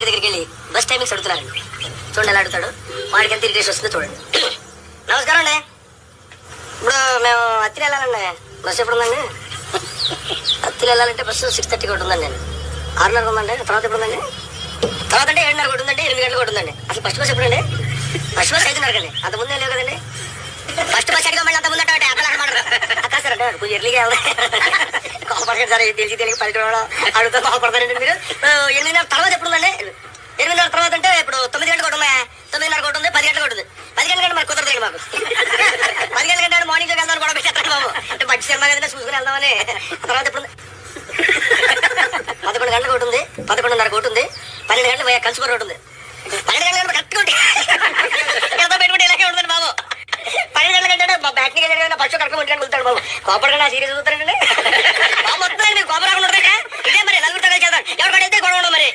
దగ్గరికి వెళ్ళి bus timings అడుగుతున్నారండి. చూడండి ఎలా అడుగుతాడు, వాడికి ఎంత ఇరిటేషన్ వస్తుందో చూడండి. నమస్కారం అండి, ఇప్పుడు మేము అత్తిలి వెళ్ళాలండి, బస్సు ఎప్పుడు ఉందండి? అత్తిలి వెళ్ళాలంటే బస్సు 6:30 ఒకటి ఉందండి, 6:30 ఉందండి. తర్వాత ఎప్పుడు ఉందండి? తర్వాత అంటే 7:30 ఒకటి ఉందండి, 8 గంటలకు ఒకటి ఉందండి. అసలు ఫస్ట్ బస్ ఎప్పుడండి? ఫస్ట్ బస్ 5:30 కండి, అంత ముందే లేవు కదండి. ఫస్ట్ బస్ అడిగా మళ్ళీ అంత ముందు అంటే కాస్తారంటే కొంచెం ఎర్లీగా వెళ్దాం. కోపడకండి సార్, తెలిసి తెలియక పల్లెటూరు అడుగుతా కోపడతారండి మీరు. 8:30 తర్వాత ఎప్పుడు ఉందండి? 8:30 తర్వాత అంటే ఇప్పుడు 9 గంటలకు ఒకటి ఉన్నాయా? 9:30 ఒకటి ఉంది, 10 గంటలకు ఒకటి ఉంది. 10 గంటల కంటే మరి కుదరదండి మాకు. 10 గంటల కంటే మార్నింగ్ వెళ్దామని కూడా పెట్టేస్తాను బాబు. అంటే మంచి సినిమా ఏదైనా చూసుకుని వెళ్దామని. తర్వాత ఎప్పుడు 11 గంటలకు ఒకటి ఉంది, 11:30 ఒకటి ఉంది, 12 గంటలకు కలుసుకొని ఒకటి ఉంది. 12 గంటల కరెక్ట్గా ఉంటాయి ఎంత పెట్టుకుంటే ఇలాగే ఉంటుంది బాబు. 12 గంటల కంటే మా బ్యాట్ని వెళ్ళి ఫస్ట్ కరెక్ట్గా ఒంటి గంటకు వెళ్తాడు బాబు. కోపడకుండా సీరియస్ చూస్తారండి మొత్తం కోపరాకుండా ఇదే మరి నలుగురు చేద్దాం. ఎవరు పడితే గొడవ మరి.